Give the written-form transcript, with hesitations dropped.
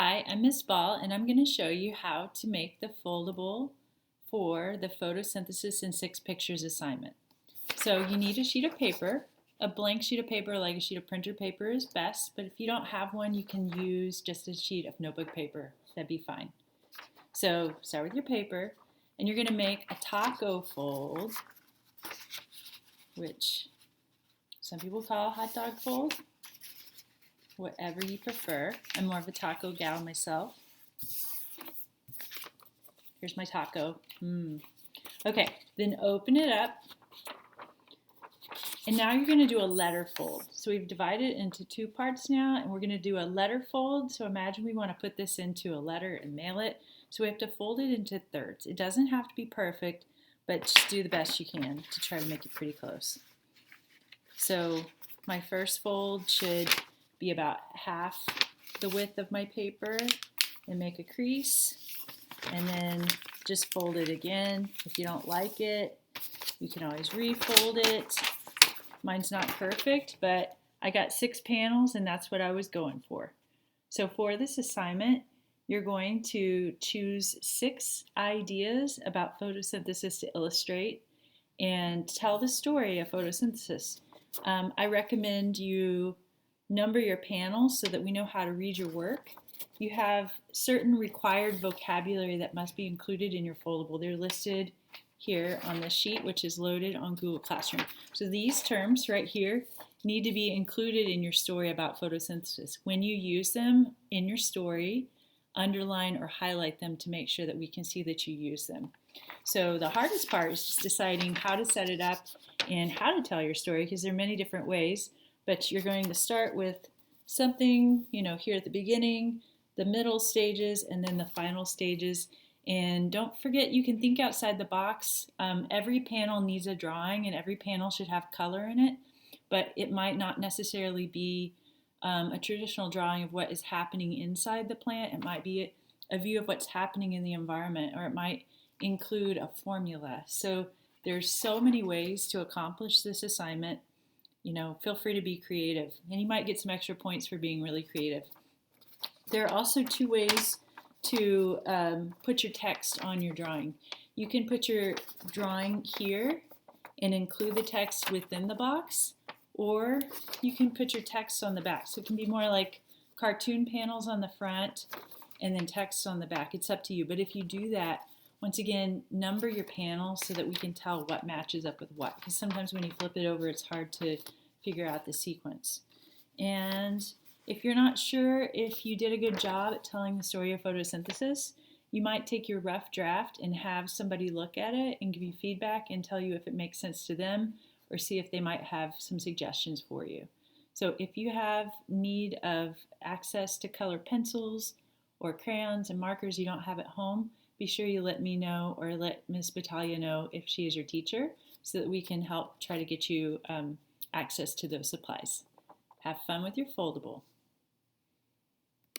Hi, I'm Miss Ball, and I'm going to show you how to make the foldable for the photosynthesis in 6 pictures assignment. So you need a sheet of paper. A blank sheet of paper, like a sheet of printer paper, is best, but if you don't have one, you can use just a sheet of notebook paper. That'd be fine. So start with your paper, and you're going to make a taco fold, which some people call a hot dog fold. Whatever you prefer. I'm more of a taco gal myself. Here's my taco. Okay, then open it up. And now you're going to do a letter fold. So we've divided it into 2 parts now, and we're going to do a letter fold. So imagine we want to put this into a letter and mail it. So we have to fold it into thirds. It doesn't have to be perfect, but just do the best you can to try to make it pretty close. So my first fold should be about half the width of my paper, and make a crease, and then just fold it again. If you don't like it, you can always refold it. Mine's not perfect, but I got 6 panels and that's what I was going for. So for this assignment, you're going to choose 6 ideas about photosynthesis to illustrate and tell the story of photosynthesis. I recommend you number your panels so that we know how to read your work. You have certain required vocabulary that must be included in your foldable. They're listed here on the sheet, which is loaded on Google Classroom. So these terms right here need to be included in your story about photosynthesis. When you use them in your story, underline or highlight them to make sure that we can see that you use them. So the hardest part is just deciding how to set it up and how to tell your story, because there are many different ways. But you're going to start with something, here at the beginning, the middle stages, and then the final stages. And don't forget, you can think outside the box. Every panel needs a drawing, and every panel should have color in it. But it might not necessarily be a traditional drawing of what is happening inside the plant. It might be a view of what's happening in the environment, or it might include a formula. So there's so many ways to accomplish this assignment. Feel free to be creative, and you might get some extra points for being really creative. There are also 2 ways to put your text on your drawing. You can put your drawing here and include the text within the box, or you can put your text on the back. So it can be more like cartoon panels on the front and then text on the back. It's up to you. But if you do that, once again, number your panels so that we can tell what matches up with what, because sometimes when you flip it over, it's hard to figure out the sequence. And if you're not sure if you did a good job at telling the story of photosynthesis, you might take your rough draft and have somebody look at it and give you feedback and tell you if it makes sense to them, or see if they might have some suggestions for you. So if you have need of access to color pencils or crayons and markers you don't have at home, be sure you let me know, or let Ms. Battaglia know if she is your teacher, so that we can help try to get you access to those supplies. Have fun with your foldable.